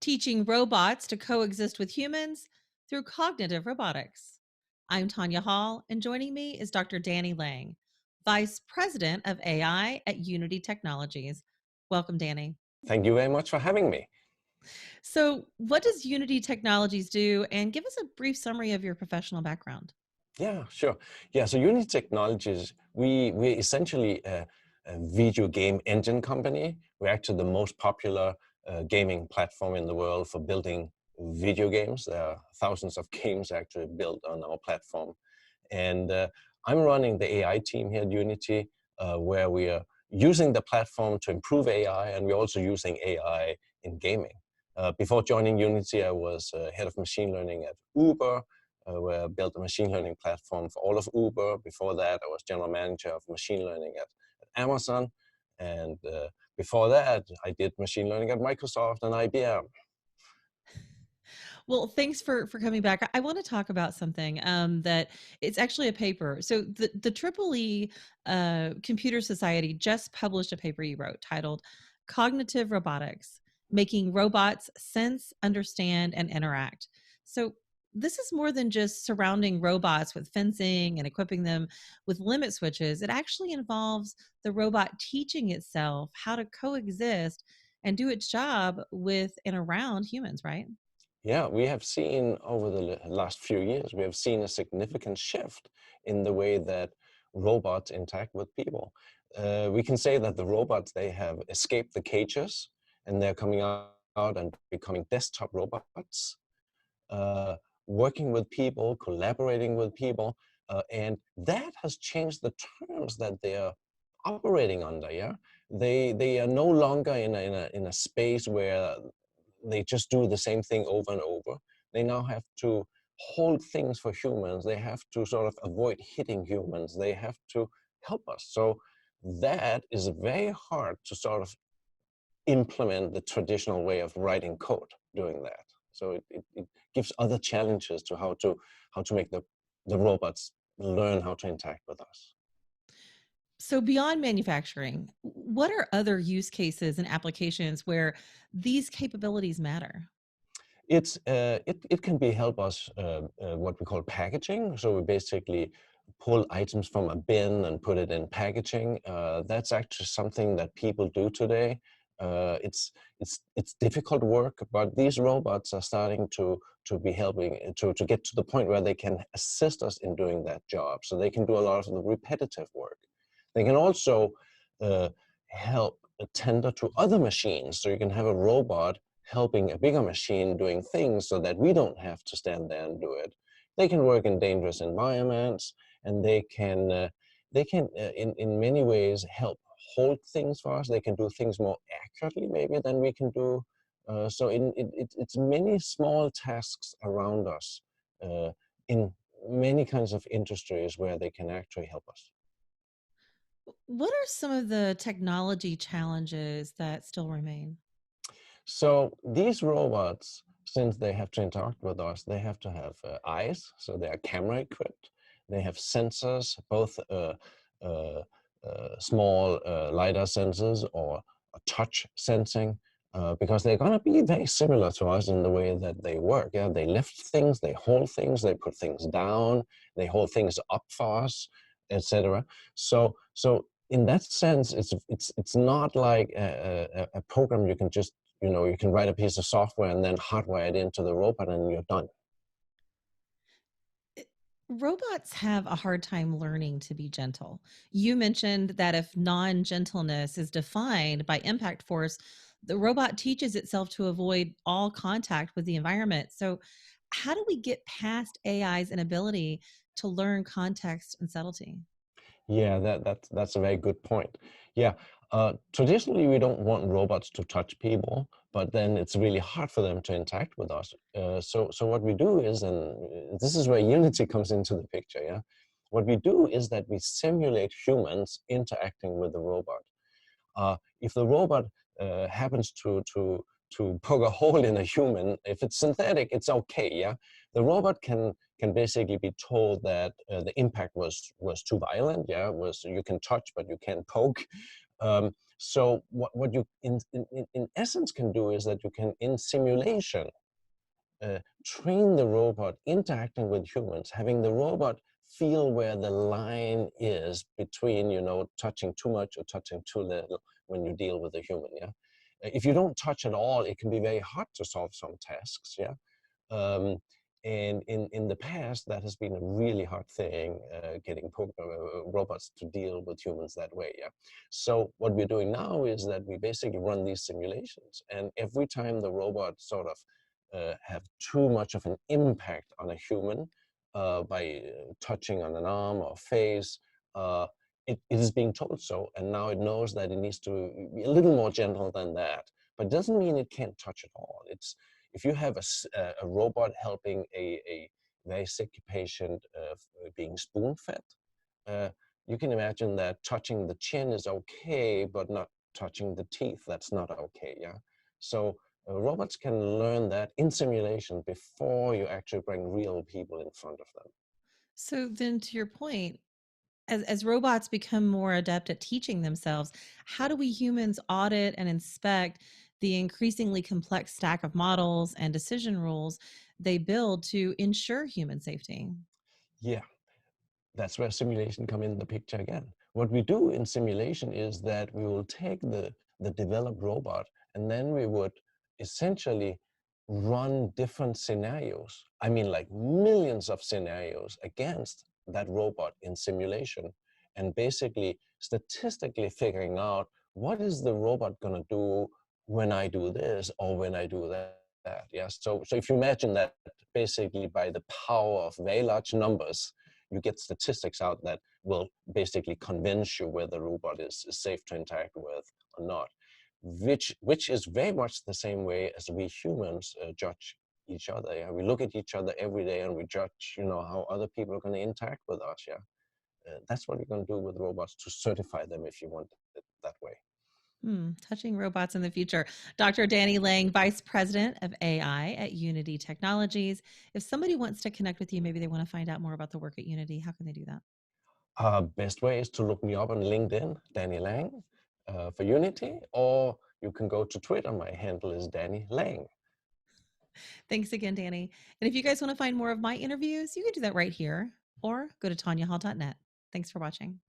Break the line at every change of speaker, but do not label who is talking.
teaching robots to coexist with humans through cognitive robotics. I'm Tonya Hall, and joining me is Dr. Danny Lange, Vice President of AI at Unity Technologies. Welcome, Danny.
Thank you very much for having me.
So, what does Unity Technologies do? And give us a brief summary of your professional background.
Yeah, sure. Yeah, so Unity Technologies, we're essentially a video game engine company. We're actually the most popular gaming platform in the world for building video games. There are thousands of games actually built on our platform. And I'm running the AI team here at Unity, where we are using the platform to improve AI, and we're also using AI in gaming. Before joining Unity, I was head of machine learning at Uber, where I built a machine learning platform for all of Uber. Before that, I was general manager of machine learning at Amazon. And before that, I did machine learning at Microsoft and IBM.
Well, thanks for coming back. I want to talk about something that it's actually a paper. So the Triple E Computer Society just published a paper you wrote titled "Cognitive Robotics: Making Robots Sense, Understand, and Interact." So this is more than just surrounding robots with fencing and equipping them with limit switches. It actually involves the robot teaching itself how to coexist and do its job with and around humans, right?
Yeah, we have seen over the last few years, we have seen a significant shift in the way that robots interact with people. We can say that the robots, they have escaped the cages and they're coming out and becoming desktop robots, uh, working with people, collaborating with people, and that has changed the terms that they are operating under. Yeah, they are no longer in a space where they just do the same thing over and over. They now have to hold things for humans. They have to sort of avoid hitting humans. They have to help us. So that is very hard to sort of implement the traditional way of writing code doing that. So it gives other challenges to how to make the robots learn how to interact with us.
So beyond manufacturing, what are other use cases and applications where these capabilities matter?
It can be help us what we call packaging. So we basically pull items from a bin and put it in packaging. That's actually something that people do today. It's difficult work, but these robots are starting to be helping to get to the point where they can assist us in doing that job. So they can do a lot of the repetitive work. They can also uh, help tender to other machines. So you can have a robot helping a bigger machine doing things so that we don't have to stand there and do it. They can work in dangerous environments, and they can in many ways help hold things for us. They can do things more accurately maybe than we can do. It's many small tasks around us in many kinds of industries where they can actually help us.
What are some of the technology challenges that still remain?
So these robots, since they have to interact with us, they have to have eyes, so they are camera equipped. They have sensors, both uh, small LiDAR sensors or touch sensing, because they're going to be very similar to us in the way that they work. Yeah, they lift things, they hold things, they put things down, they hold things up for us, etc. So in that sense, it's not like a program you can just you can write a piece of software and then hardwire it into the robot and you're done.
Eh, Robots have a hard time learning to be gentle. You mentioned that if non gentleness is defined by impact force, the robot teaches itself to avoid all contact with the environment. So, how do we get past AI's inability to learn context and subtlety?
Yeah, that's a very good point. Yeah, traditionally we don't want robots to touch people, but then it's really hard for them to interact with us. So what we do is, and this is where Unity comes into the picture. Yeah, what we do is that we simulate humans interacting with the robot. If the robot happens to poke a hole in a human, if it's synthetic, it's okay. Yeah, the robot can basically be told that the impact was too violent. Yeah, was you can touch but you can't poke. So what you in essence can do is that you can, in simulation, train the robot interacting with humans, having the robot feel where the line is between, touching too much or touching too little when you deal with a human. Yeah. If you don't touch at all, it can be very hard to solve some tasks. Yeah. Um, and in the past, that has been a really hard thing, getting robots to deal with humans that way. Yeah. So what we're doing now is that we basically run these simulations, and every time the robot sort of have too much of an impact on a human by touching on an arm or face, uh, it is being told so, and now it knows that it needs to be a little more gentle than that. But it doesn't mean it can't touch at all. It's if you have a robot helping a very sick patient being spoon-fed, uh, you can imagine that touching the chin is okay, but not touching the teeth, that's not okay. Yeah. So robots can learn that in simulation before you actually bring real people in front of them.
So then to your point, as robots become more adept at teaching themselves, how do we humans audit and inspect the increasingly complex stack of models and decision rules they build to ensure human safety?
Yeah. That's where simulation come in the picture again. What we do in simulation is that we will take the developed robot, and then we would essentially run different scenarios. I mean, like millions of scenarios against that robot in simulation, and basically statistically figuring out what is the robot going to do when I do this or when I do that. Yeah. So if you imagine that basically by the power of very large numbers, you get statistics out that will basically convince you whether the robot is safe to interact with or not, which is very much the same way as we humans judge each other. Yeah? We look at each other every day and we judge, how other people are going to interact with us. Yeah, that's what we're going to do with robots to certify them, if you want it that way.
Touching robots in the future. Dr. Danny Lang, Vice President of AI at Unity Technologies. If somebody wants to connect with you, maybe they want to find out more about the work at Unity, how can they do that?
Best way is to look me up on LinkedIn, Danny Lang, for Unity, or you can go to Twitter. My handle is Danny Lang.
Thanks again, Danny. And if you guys want to find more of my interviews, you can do that right here or go to tonyahall.net. Thanks for watching.